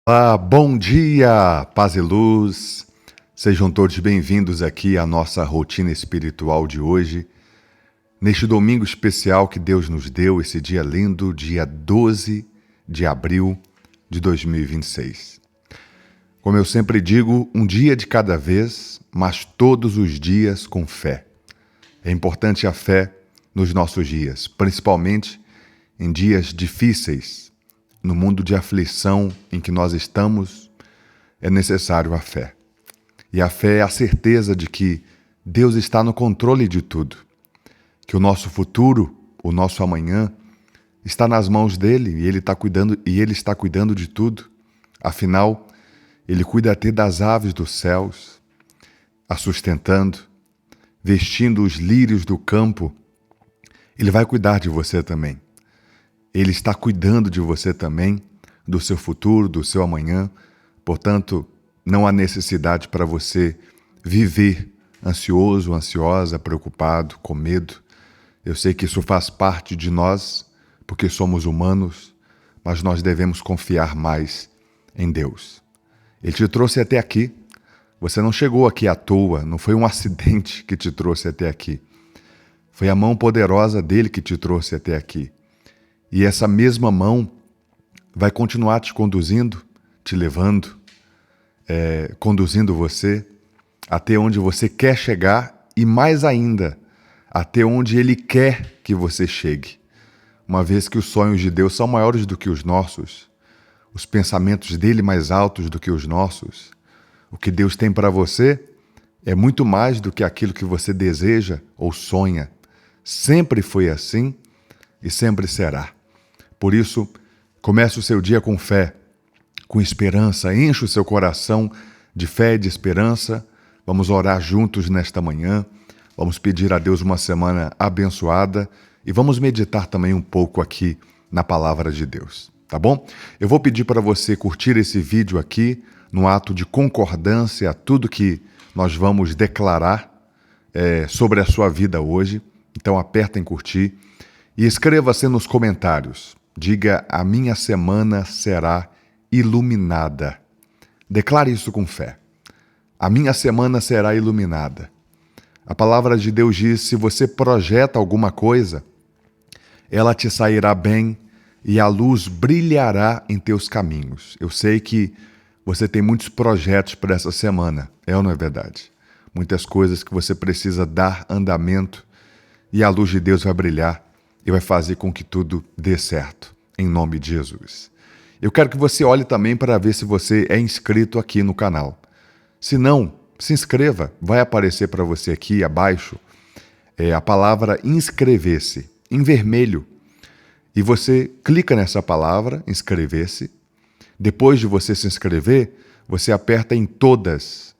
Olá, bom dia, paz e luz. Sejam todos bem-vindos aqui à nossa rotina espiritual de hoje, neste domingo especial que Deus nos deu, esse dia lindo, dia 12 de abril de 2026. Como eu sempre digo, um dia de cada vez, mas todos os dias com fé. É importante a fé nos nossos dias, principalmente em dias difíceis. No mundo de aflição em que nós estamos, é necessário a fé. E a fé é a certeza de que Deus está no controle de tudo, que o nosso futuro, o nosso amanhã, está nas mãos dele e ele está cuidando de tudo. Afinal, ele cuida até das aves dos céus, a sustentando, vestindo os lírios do campo. Ele vai cuidar de você também. Ele está cuidando de você também, do seu futuro, do seu amanhã. Portanto, não há necessidade para você viver ansioso, ansiosa, preocupado, com medo. Eu sei que isso faz parte de nós, porque somos humanos, mas nós devemos confiar mais em Deus. Ele te trouxe até aqui. Você não chegou aqui à toa, não foi um acidente que te trouxe até aqui. Foi a mão poderosa dele que te trouxe até aqui. E essa mesma mão vai continuar te conduzindo, te levando, conduzindo você até onde você quer chegar e mais ainda, até onde Ele quer que você chegue. Uma vez que os sonhos de Deus são maiores do que os nossos, os pensamentos dele mais altos do que os nossos, o que Deus tem para você é muito mais do que aquilo que você deseja ou sonha. Sempre foi assim e sempre será. Por isso, comece o seu dia com fé, com esperança, enche o seu coração de fé e de esperança. Vamos orar juntos nesta manhã, vamos pedir a Deus uma semana abençoada e vamos meditar também um pouco aqui na palavra de Deus, tá bom? Eu vou pedir para você curtir esse vídeo aqui, no ato de concordância a tudo que nós vamos declarar sobre a sua vida hoje. Então aperta em curtir e escreva-se nos comentários. Diga: a minha semana será iluminada. Declare isso com fé. A minha semana será iluminada. A palavra de Deus diz: se você projeta alguma coisa, ela te sairá bem e a luz brilhará em teus caminhos. Eu sei que você tem muitos projetos para essa semana, é ou não é verdade? Muitas coisas que você precisa dar andamento e a luz de Deus vai brilhar e vai fazer com que tudo dê certo, em nome de Jesus. Eu quero que você olhe também para ver se você é inscrito aqui no canal. Se não, se inscreva, vai aparecer para você aqui abaixo a palavra inscrever-se, em vermelho. E você clica nessa palavra, inscrever-se. Depois de você se inscrever, você aperta em todas,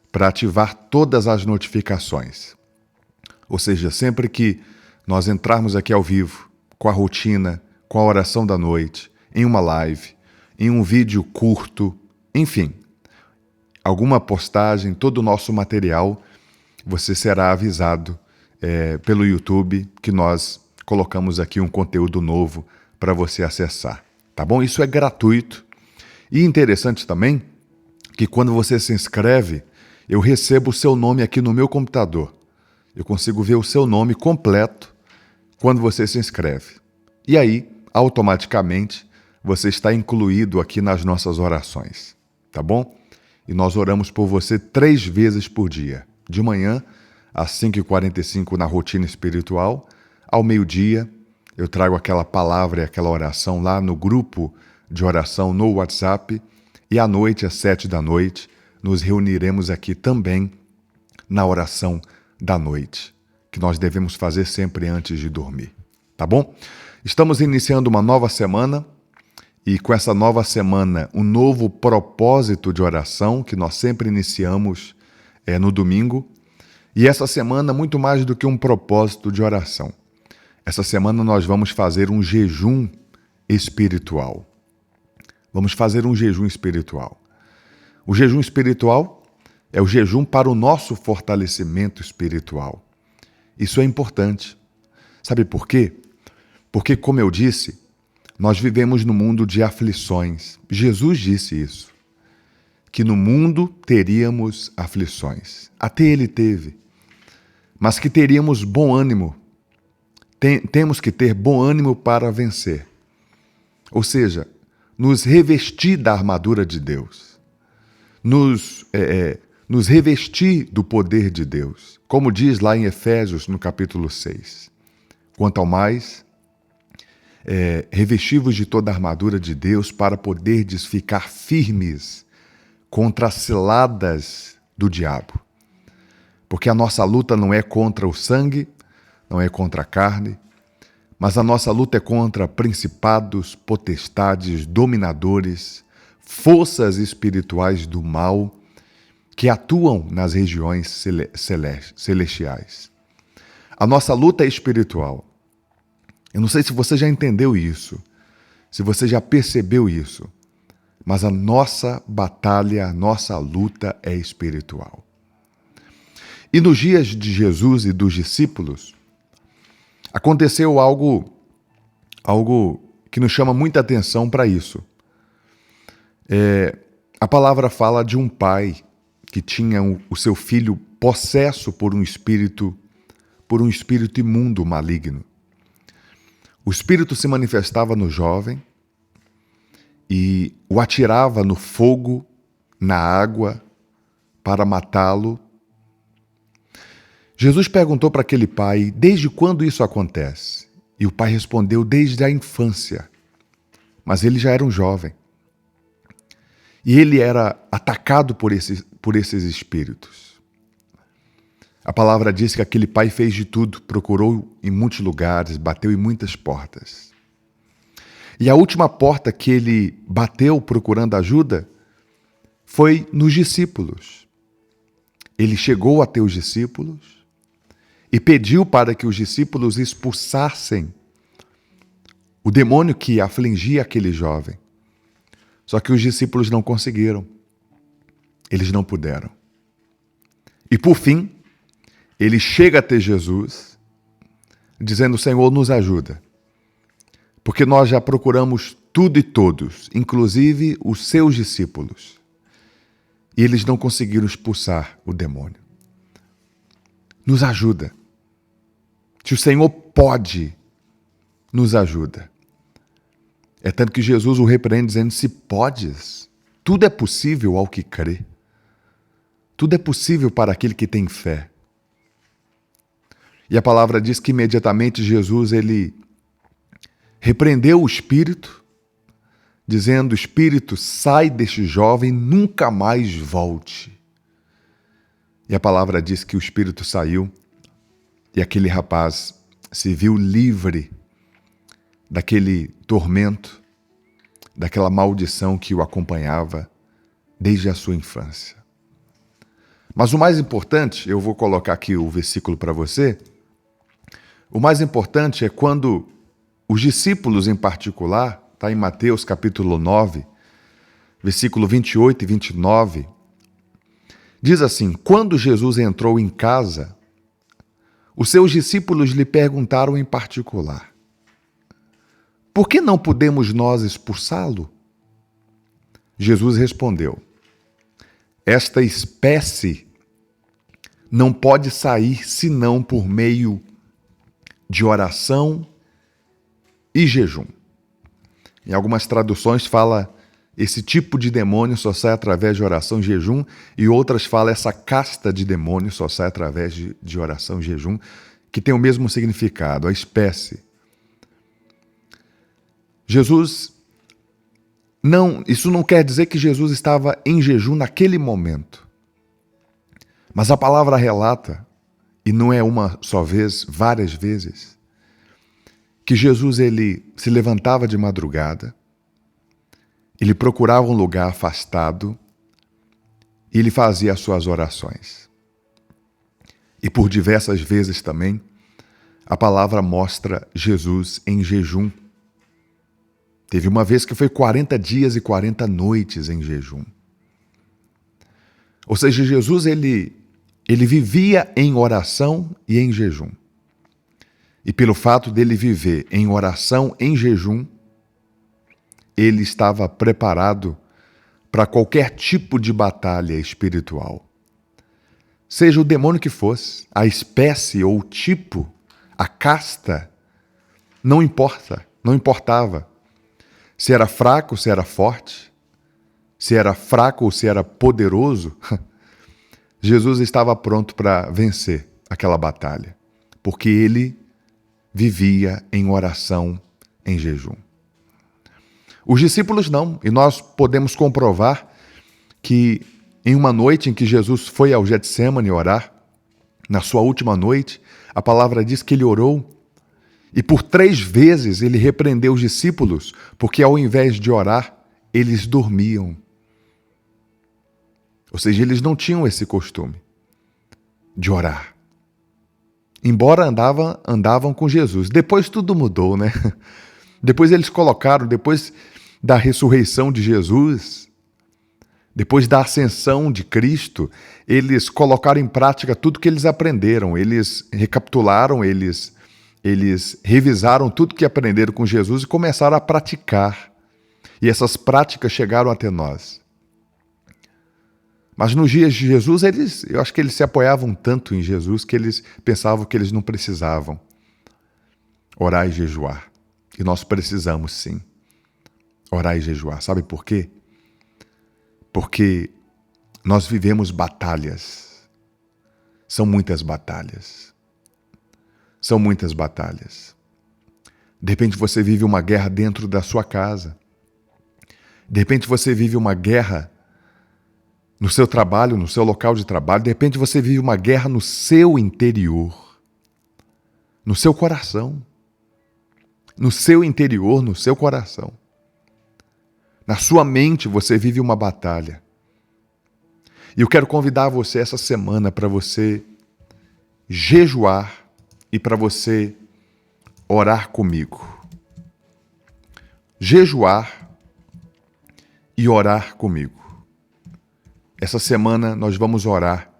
para ativar todas as notificações. Ou seja, sempre que nós entrarmos aqui ao vivo, com a rotina, com a oração da noite, em uma live, em um vídeo curto, enfim, alguma postagem, todo o nosso material, você será avisado pelo YouTube que nós colocamos aqui um conteúdo novo para você acessar, tá bom? Isso é gratuito e interessante também que quando você se inscreve, eu recebo o seu nome aqui no meu computador. Eu consigo ver o seu nome completo quando você se inscreve. E aí, automaticamente, você está incluído aqui nas nossas orações, tá bom? E nós oramos por você 3 vezes por dia. De manhã, às 5h45 na rotina espiritual, ao meio-dia, eu trago aquela palavra e aquela oração lá no grupo de oração no WhatsApp. E à noite, às 7h, nos reuniremos aqui também na oração da noite, que nós devemos fazer sempre antes de dormir, tá bom? Estamos iniciando uma nova semana e com essa nova semana um novo propósito de oração que nós sempre iniciamos no domingo. E essa semana muito mais do que um propósito de oração. Essa semana nós vamos fazer um jejum espiritual. Vamos fazer um jejum espiritual. O jejum espiritual é o jejum para o nosso fortalecimento espiritual. Isso é importante. Sabe por quê? Porque, como eu disse, Nós vivemos num mundo de aflições. Jesus disse isso, que no mundo teríamos aflições. Até ele teve. Mas que teríamos bom ânimo. Temos que ter bom ânimo para vencer. Ou seja, nos revestir da armadura de Deus. Nos revestir do poder de Deus. Como diz lá em Efésios, no capítulo 6. Quanto ao mais, revesti-vos de toda a armadura de Deus para poderdes ficar firmes contra as ciladas do diabo. Porque a nossa luta não é contra o sangue, não é contra a carne, mas a nossa luta é contra principados, potestades, dominadores, forças espirituais do mal que atuam nas regiões celestiais. A nossa luta é espiritual. Eu não sei se você já entendeu isso, se você já percebeu isso, mas a nossa batalha, a nossa luta é espiritual. E nos dias de Jesus e dos discípulos, aconteceu algo que nos chama muita atenção para isso. A palavra fala de um pai que tinha o seu filho possesso por um espírito imundo, maligno. O espírito se manifestava no jovem e o atirava no fogo, na água, para matá-lo. Jesus perguntou para aquele pai, desde quando isso acontece? E o pai respondeu, desde a infância. Mas ele já era um jovem. E ele era atacado por esses espíritos. A palavra diz que aquele pai fez de tudo, procurou em muitos lugares, bateu em muitas portas. E a última porta que ele bateu procurando ajuda foi nos discípulos. Ele chegou até os discípulos e pediu para que os discípulos expulsassem o demônio que afligia aquele jovem. Só que os discípulos não conseguiram. Eles não puderam. E por fim, ele chega até Jesus, dizendo, Senhor, nos ajuda. Porque nós já procuramos tudo e todos, inclusive os seus discípulos. E eles não conseguiram expulsar o demônio. Nos ajuda. Se o Senhor pode, nos ajuda. É tanto que Jesus o repreende dizendo, se podes, tudo é possível ao que crê. Tudo é possível para aquele que tem fé. E a palavra diz que imediatamente Jesus, ele repreendeu o espírito, dizendo, espírito, sai deste jovem, nunca mais volte. E a palavra diz que o espírito saiu e aquele rapaz se viu livre daquele tormento, daquela maldição que o acompanhava desde a sua infância. Mas o mais importante, eu vou colocar aqui o versículo para você, o mais importante é quando os discípulos em particular, está em Mateus capítulo 9, versículo 28 e 29, diz assim, quando Jesus entrou em casa, os seus discípulos lhe perguntaram em particular, por que não podemos nós expulsá-lo? Jesus respondeu, esta espécie não pode sair senão por meio de oração e jejum. Em algumas traduções fala esse tipo de demônio só sai através de oração e jejum, e outras falam essa casta de demônio só sai através de oração e jejum, que tem o mesmo significado, a espécie. Isso não quer dizer que Jesus estava em jejum naquele momento. Mas a palavra relata, e não é uma só vez, várias vezes, que Jesus ele se levantava de madrugada, ele procurava um lugar afastado e ele fazia as suas orações. E por diversas vezes também, a palavra mostra Jesus em jejum. Teve uma vez que foi 40 dias e 40 noites em jejum. Ou seja, Jesus ele vivia em oração e em jejum. E pelo fato dele viver em oração, em jejum, ele estava preparado para qualquer tipo de batalha espiritual. Seja o demônio que fosse, a espécie ou o tipo, a casta, não importa, não importava. Se era fraco, se era forte, se era fraco ou se era poderoso, Jesus estava pronto para vencer aquela batalha, porque ele vivia em oração, em jejum. Os discípulos não, e nós podemos comprovar que em uma noite em que Jesus foi ao Getsêmani orar, na sua última noite, a palavra diz que ele orou e por 3 vezes ele repreendeu os discípulos, porque ao invés de orar, eles dormiam. Ou seja, eles não tinham esse costume de orar. Embora andavam com Jesus. Depois tudo mudou, né? Depois eles colocaram, depois da ressurreição de Jesus, depois da ascensão de Cristo, eles colocaram em prática tudo que eles aprenderam. Eles recapitularam, eles revisaram tudo que aprenderam com Jesus e começaram a praticar. E essas práticas chegaram até nós. Mas nos dias de Jesus, eu acho que eles se apoiavam tanto em Jesus que eles pensavam que eles não precisavam orar e jejuar. E nós precisamos sim orar e jejuar. Sabe por quê? Porque nós vivemos batalhas. São muitas batalhas. São muitas batalhas. De repente você vive uma guerra dentro da sua casa. De repente você vive uma guerra no seu trabalho, no seu local de trabalho. De repente você vive uma guerra no seu interior, no seu coração. No seu interior, no seu coração. Na sua mente você vive uma batalha. E eu quero convidar você essa semana para você jejuar e para você orar comigo. Jejuar e orar comigo. Essa semana nós vamos orar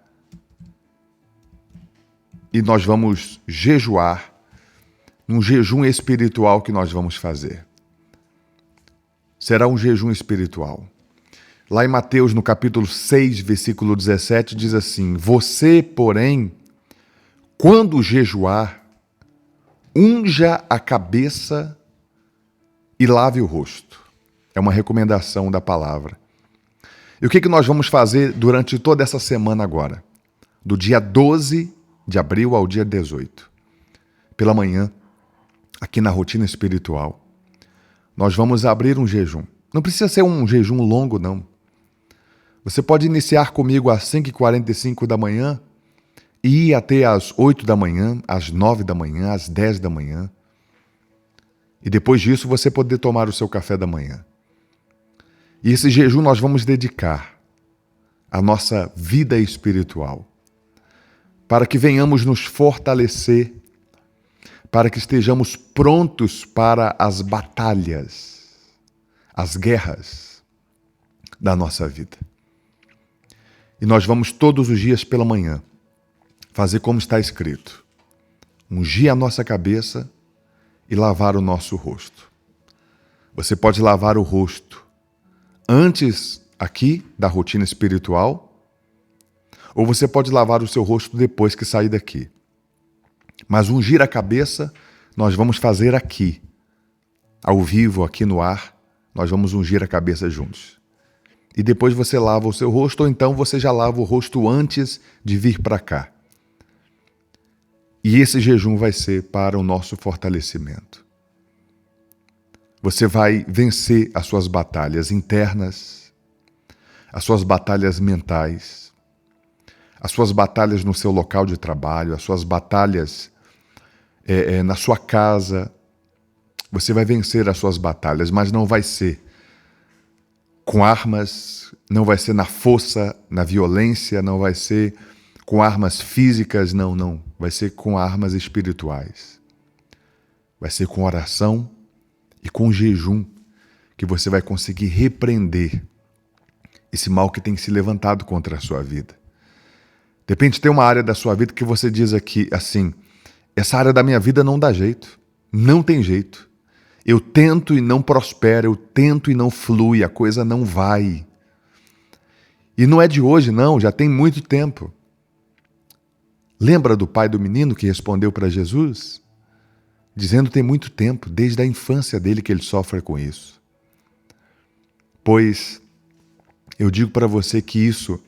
e nós vamos jejuar num jejum espiritual que nós vamos fazer. Será um jejum espiritual. Lá em Mateus, no capítulo 6, versículo 17, diz assim: Você, porém, quando jejuar, unja a cabeça e lave o rosto. É uma recomendação da palavra. E o que nós vamos fazer durante toda essa semana agora? Do dia 12 de abril ao dia 18. Pela manhã, aqui na Rotina Espiritual, nós vamos abrir um jejum. Não precisa ser um jejum longo, não. Você pode iniciar comigo às 5h45 da manhã e ir até às 8 da manhã, às 9 da manhã, às 10 da manhã. E depois disso você poder tomar o seu café da manhã. E esse jejum nós vamos dedicar à nossa vida espiritual, para que venhamos nos fortalecer, para que estejamos prontos para as batalhas, as guerras da nossa vida. E nós vamos todos os dias pela manhã fazer como está escrito: ungir a nossa cabeça e lavar o nosso rosto. Você pode lavar o rosto antes aqui da rotina espiritual, ou você pode lavar o seu rosto depois que sair daqui. Mas ungir a cabeça nós vamos fazer aqui, ao vivo, aqui no ar, nós vamos ungir a cabeça juntos. E depois você lava o seu rosto, ou então você já lava o rosto antes de vir para cá. E esse jejum vai ser para o nosso fortalecimento. Você vai vencer as suas batalhas internas, as suas batalhas mentais, as suas batalhas no seu local de trabalho, as suas batalhas na sua casa. Você vai vencer as suas batalhas, mas não vai ser com armas, não vai ser na força, na violência, não vai ser com armas físicas, não. Vai ser com armas espirituais. Vai ser com oração e com jejum que você vai conseguir repreender esse mal que tem se levantado contra a sua vida. De repente tem uma área da sua vida que você diz aqui assim: essa área da minha vida não dá jeito, não tem jeito. Eu tento e não prospera, eu tento e não flui, a coisa não vai. E não é de hoje, não, já tem muito tempo. Lembra do pai do menino que respondeu para Jesus? Dizendo que tem muito tempo, desde a infância dele que ele sofre com isso. Pois eu digo para você que isso,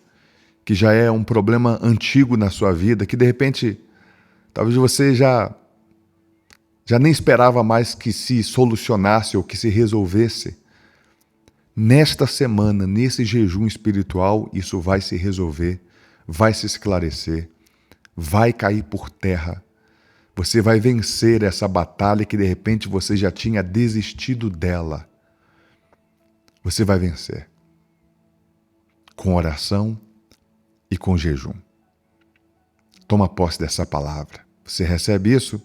que já é um problema antigo na sua vida, que de repente, talvez você já nem esperava mais que se solucionasse ou que se resolvesse. Nesta semana, nesse jejum espiritual, isso vai se resolver, vai se esclarecer, vai cair por terra. Você vai vencer essa batalha que de repente você já tinha desistido dela. Você vai vencer. Com oração e com jejum. Toma posse dessa palavra. Você recebe isso?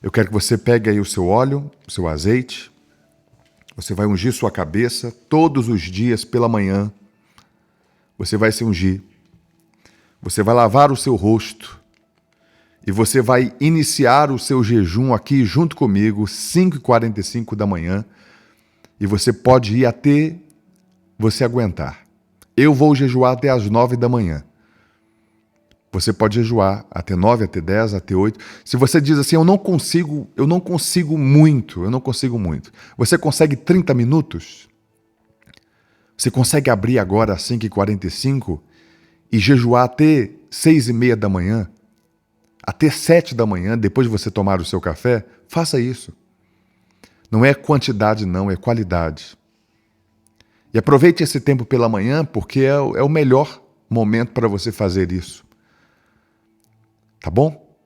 Eu quero que você pegue aí o seu óleo, o seu azeite. Você vai ungir sua cabeça todos os dias pela manhã. Você vai se ungir. Você vai lavar o seu rosto. E você vai iniciar o seu jejum aqui junto comigo, 5h45 da manhã. E você pode ir até você aguentar. Eu vou jejuar até as 9 da manhã. Você pode jejuar até 9, até 10, até 8. Se você diz assim, eu não consigo muito. Você consegue 30 minutos? Você consegue abrir agora às 5h45 e jejuar até 6h30 da manhã? Até 7 da manhã, depois de você tomar o seu café? Faça isso. Não é quantidade não, é qualidade. E aproveite esse tempo pela manhã, porque é o melhor momento para você fazer isso. Tá bom?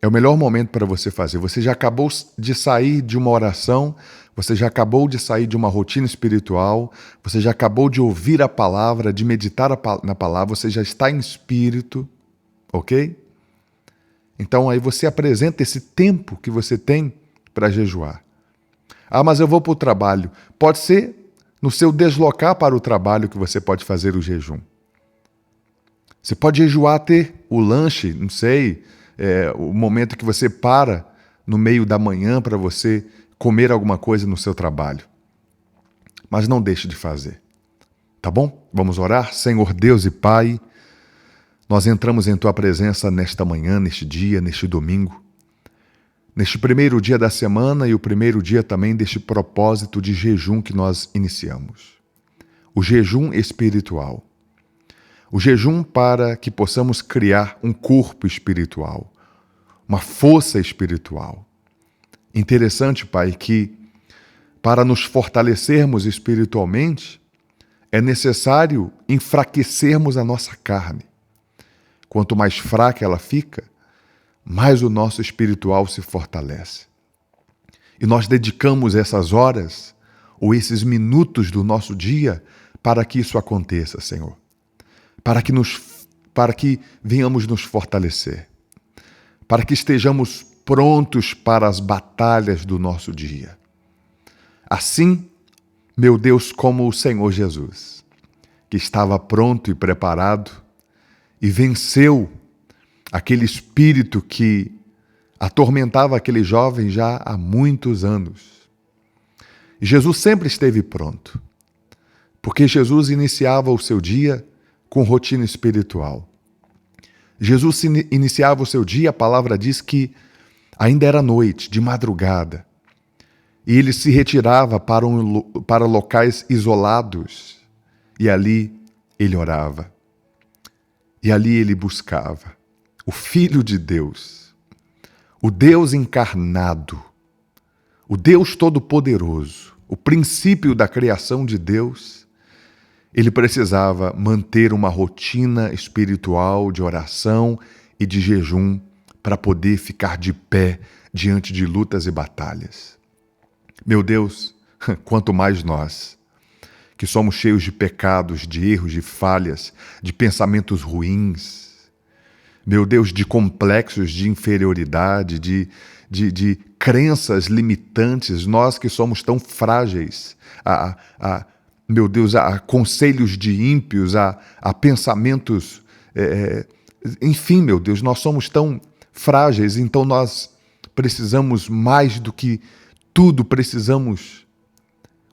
É o melhor momento para você fazer. Você já acabou de sair de uma oração, você já acabou de sair de uma rotina espiritual, você já acabou de ouvir a palavra, de meditar na palavra, você já está em espírito, ok? Então aí você apresenta esse tempo que você tem para jejuar. Ah, mas eu vou para o trabalho. Pode ser no seu deslocar para o trabalho que você pode fazer o jejum. Você pode jejuar até o lanche, não sei, o momento que você para no meio da manhã para você comer alguma coisa no seu trabalho. Mas não deixe de fazer. Tá bom? Vamos orar? Senhor Deus e Pai, nós entramos em Tua presença nesta manhã, neste dia, neste domingo, neste primeiro dia da semana e o primeiro dia também deste propósito de jejum que nós iniciamos. O jejum espiritual. O jejum para que possamos criar um corpo espiritual, uma força espiritual. Interessante, Pai, que para nos fortalecermos espiritualmente, é necessário enfraquecermos a nossa carne. Quanto mais fraca ela fica, mais o nosso espiritual se fortalece. E nós dedicamos essas horas ou esses minutos do nosso dia para que isso aconteça, Senhor. Para que venhamos nos fortalecer. Para que estejamos prontos para as batalhas do nosso dia. Assim, meu Deus, como o Senhor Jesus, que estava pronto e preparado e venceu aquele espírito que atormentava aquele jovem já há muitos anos. E Jesus sempre esteve pronto, porque Jesus iniciava o seu dia com rotina espiritual. Jesus iniciava o seu dia, a palavra diz que ainda era noite, de madrugada, e ele se retirava para locais isolados, e ali ele orava. E ali ele buscava o Filho de Deus, o Deus encarnado, o Deus Todo-Poderoso, o princípio da criação de Deus. Ele precisava manter uma rotina espiritual de oração e de jejum para poder ficar de pé diante de lutas e batalhas. Meu Deus, quanto mais nós, que somos cheios de pecados, de erros, de falhas, de pensamentos ruins, meu Deus, de complexos de inferioridade, de crenças limitantes, nós que somos tão frágeis, meu Deus, a conselhos de ímpios, a pensamentos, enfim, meu Deus, nós somos tão frágeis, então nós precisamos mais do que tudo precisamos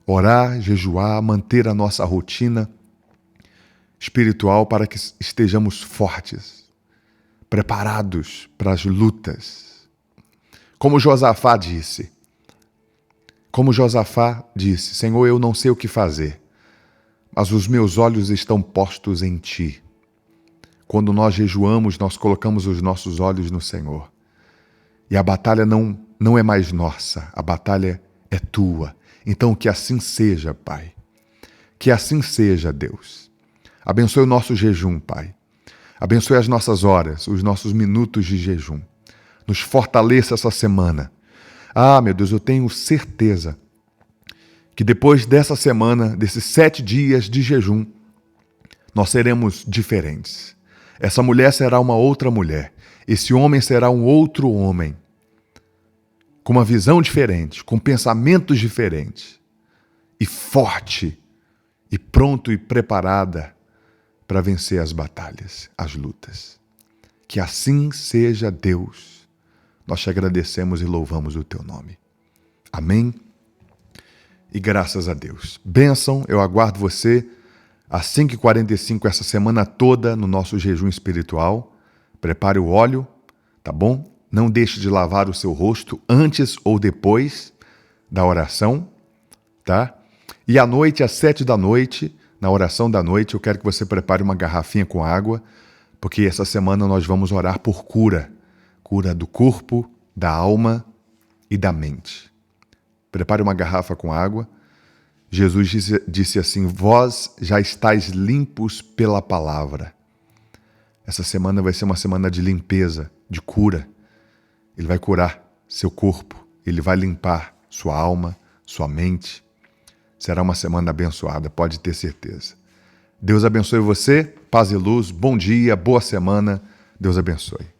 orar, jejuar, manter a nossa rotina espiritual para que estejamos fortes, preparados para as lutas. Como Josafá disse, Senhor, eu não sei o que fazer, mas os meus olhos estão postos em Ti. Quando nós jejuamos, nós colocamos os nossos olhos no Senhor. E a batalha não é mais nossa, a batalha é Tua. Então que assim seja, Pai. Que assim seja, Deus. Abençoe o nosso jejum, Pai. Abençoe as nossas horas, os nossos minutos de jejum. Nos fortaleça essa semana. Ah, meu Deus, eu tenho certeza que depois dessa semana, desses 7 dias de jejum, nós seremos diferentes. Essa mulher será uma outra mulher. Esse homem será um outro homem. Com uma visão diferente, com pensamentos diferentes. E forte, e pronto e preparada para vencer as batalhas, as lutas. Que assim seja, Deus. Nós te agradecemos e louvamos o teu nome. Amém? E graças a Deus. Bênção, eu aguardo você às 5h45 essa semana toda no nosso jejum espiritual. Prepare o óleo, tá bom? Não deixe de lavar o seu rosto antes ou depois da oração, tá? E à noite, às 7h, na oração da noite, eu quero que você prepare uma garrafinha com água, porque essa semana nós vamos orar por cura. Cura do corpo, da alma e da mente. Prepare uma garrafa com água. Jesus disse assim, vós já estáis limpos pela palavra. Essa semana vai ser uma semana de limpeza, de cura. Ele vai curar seu corpo, ele vai limpar sua alma, sua mente. Será uma semana abençoada, pode ter certeza. Deus abençoe você, paz e luz, bom dia, boa semana, Deus abençoe.